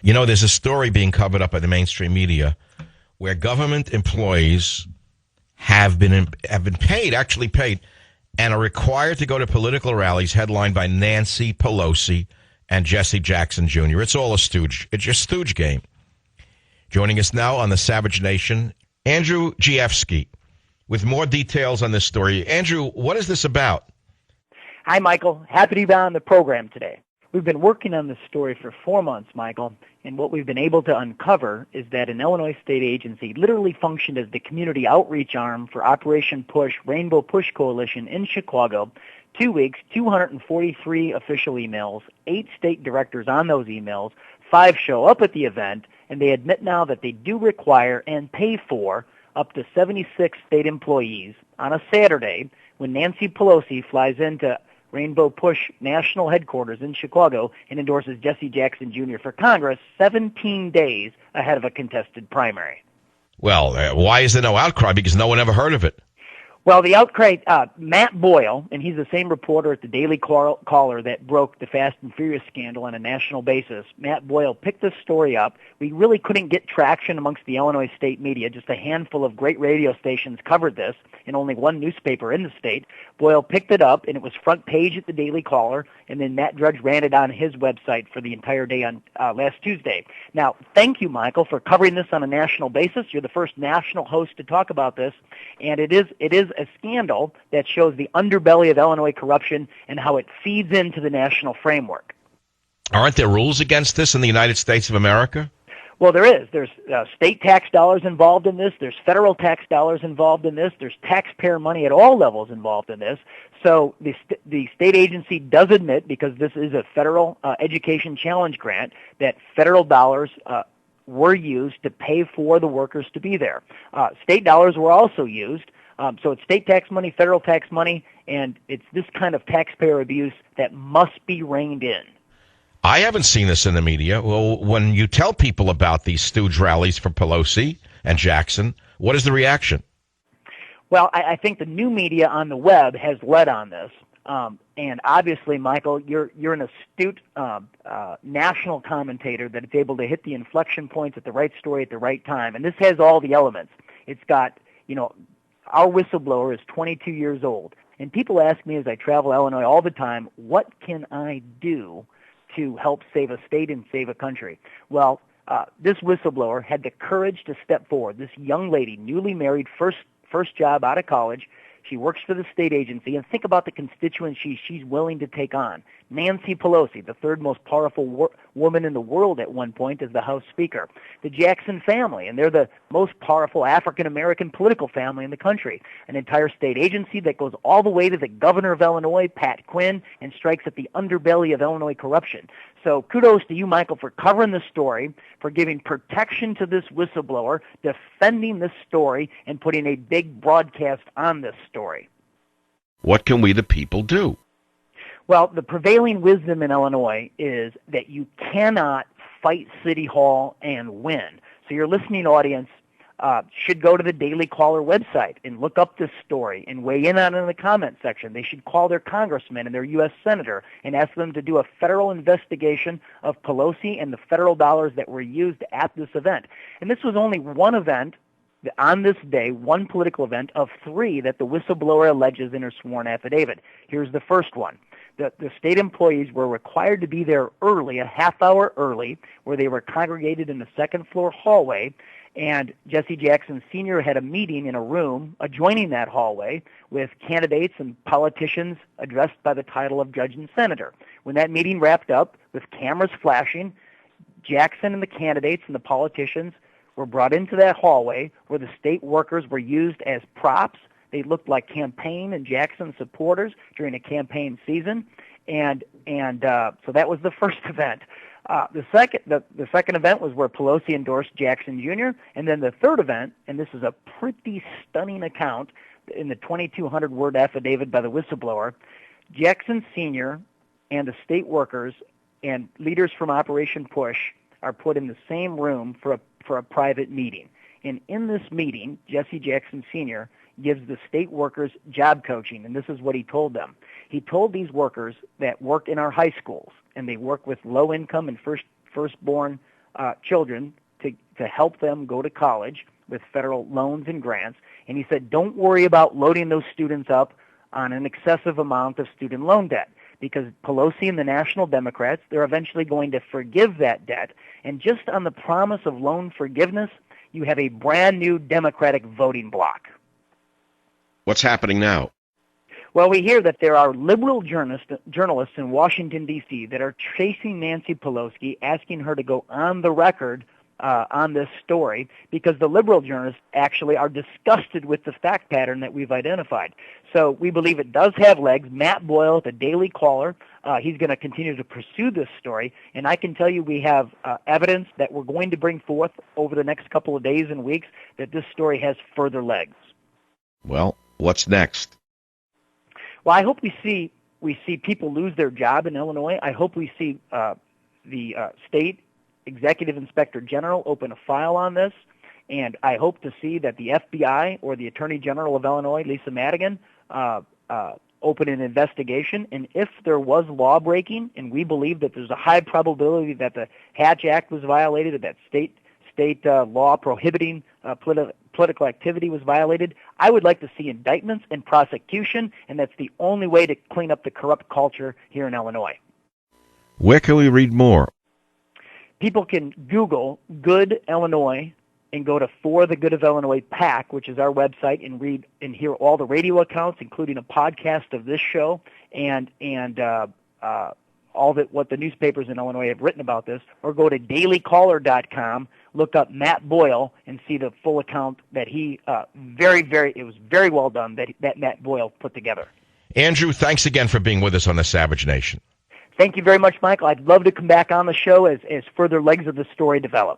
You know, there's a story being covered up by the mainstream media where government employees have been paid, actually paid, and are required to go to political rallies headlined by Nancy Pelosi and Jesse Jackson Jr. It's all a stooge. It's a stooge game. Joining us now on the Savage Nation, Andrew Giefsky, with more details on this story. Andrew, what is this about? Hi, Michael. Happy to be on the program today. We've been working on this story for 4 months, Michael, and what we've been able to uncover is that an Illinois state agency literally functioned as the community outreach arm for Operation Push, Rainbow Push Coalition in Chicago. 2 weeks, 243 official emails, 8 state directors on those emails, 5 show up at the event, and they admit now that they do require and pay for up to 76 state employees on a Saturday when Nancy Pelosi flies into Rainbow Push National Headquarters in Chicago and endorses Jesse Jackson Jr. for Congress 17 days ahead of a contested primary. Well, why is there no outcry? Because no one ever heard of it. Well, the outcry, Matt Boyle, and he's the same reporter at the Daily Caller that broke the Fast and Furious scandal on a national basis. Matt Boyle picked this story up. We really couldn't get traction amongst the Illinois state media. Just a handful of great radio stations covered this, and only one newspaper in the state. Boyle picked it up, and it was front page at the Daily Caller, and then Matt Drudge ran it on his website for the entire day on last Tuesday. Now, thank you, Michael, for covering this on a national basis. You're the first national host to talk about this, and it is a scandal that shows the underbelly of Illinois corruption and how it feeds into the national framework. Aren't there rules against this in the United States of America? Well, there is. There's state tax dollars involved in this. There's federal tax dollars involved in this. There's taxpayer money at all levels involved in this. So the state agency does admit, because this is a federal education challenge grant, that federal dollars were used to pay for the workers to be there. State dollars were also used. So it's state tax money, federal tax money, and it's this kind of taxpayer abuse that must be reined in. I haven't seen this in the media. Well, when you tell people about these stooge rallies for Pelosi and Jackson, what is the reaction? Well, I think the new media on the web has led on this. And obviously, Michael, you're an astute national commentator that is able to hit the inflection points at the right story at the right time. And this has all the elements. It's got, our whistleblower is 22 years old. And people ask me as I travel Illinois all the time, what can I do to help save a state and save a country? Well, this whistleblower had the courage to step forward. This young lady, newly married, first job out of college. She works for the state agency, and think about the constituents she's willing to take on. Nancy Pelosi, the third most powerful woman in the world at one point as the House Speaker. The Jackson family, and they're the most powerful African-American political family in the country. An entire state agency that goes all the way to the governor of Illinois, Pat Quinn, and strikes at the underbelly of Illinois corruption. So kudos to you, Michael, for covering this story, for giving protection to this whistleblower, defending this story, and putting a big broadcast on this story. What can we, the people, do? Well, the prevailing wisdom in Illinois is that you cannot fight City Hall and win. So your listening audience should go to the Daily Caller website and look up this story and weigh in on it in the comment section. They should call their congressman and their U.S. senator and ask them to do a federal investigation of Pelosi and the federal dollars that were used at this event. And this was only one event on this day, one political event of 3 that the whistleblower alleges in her sworn affidavit. Here's the first one. The state employees were required to be there early, a half hour early, where they were congregated in the second floor hallway, and Jesse Jackson Sr. had a meeting in a room adjoining that hallway with candidates and politicians addressed by the title of judge and senator. When that meeting wrapped up, with cameras flashing, Jackson and the candidates and the politicians were brought into that hallway where the state workers were used as props. They looked like campaign and Jackson supporters during a campaign season, and so that was the first event. The second event was where Pelosi endorsed Jackson Jr., and then the third event, and this is a pretty stunning account in the 2,200-word affidavit by the whistleblower, Jackson Sr. and the state workers and leaders from Operation Push are put in the same room for a private meeting. And in this meeting, Jesse Jackson Sr. gives the state workers job coaching, and this is what he told them. He told these workers that work in our high schools, and they work with low-income and firstborn children to help them go to college with federal loans and grants. And he said, don't worry about loading those students up on an excessive amount of student loan debt, because Pelosi and the National Democrats, they're eventually going to forgive that debt. And just on the promise of loan forgiveness, you have a brand new Democratic voting bloc. What's happening now? Well, we hear that there are liberal journalists in Washington, D.C. that are chasing Nancy Pelosi, asking her to go on the record on this story, because the liberal journalists actually are disgusted with the fact pattern that we've identified. So we believe it does have legs. Matt Boyle, the Daily Caller, he's going to continue to pursue this story. And I can tell you we have evidence that we're going to bring forth over the next couple of days and weeks that this story has further legs. Well, what's next? Well, I hope we see people lose their job in Illinois. I hope we see the state Executive Inspector General open a file on this, and I hope to see that the FBI or the Attorney General of Illinois, Lisa Madigan, open an investigation. And if there was law breaking, and we believe that there's a high probability that the Hatch Act was violated, or that state law prohibiting political activity was violated, I would like to see indictments and prosecution, and that's the only way to clean up the corrupt culture here in Illinois. Where can we read more? People can Google Good Illinois and go to For the Good of Illinois PAC, which is our website, and read and hear all the radio accounts, including a podcast of this show, and all that what the newspapers in Illinois have written about this. Or go to dailycaller.com, look up Matt Boyle, and see the full account that he it was very well done that Matt Boyle put together. Andrew, thanks again for being with us on the Savage Nation. Thank you very much, Michael. I'd love to come back on the show as further legs of the story develop.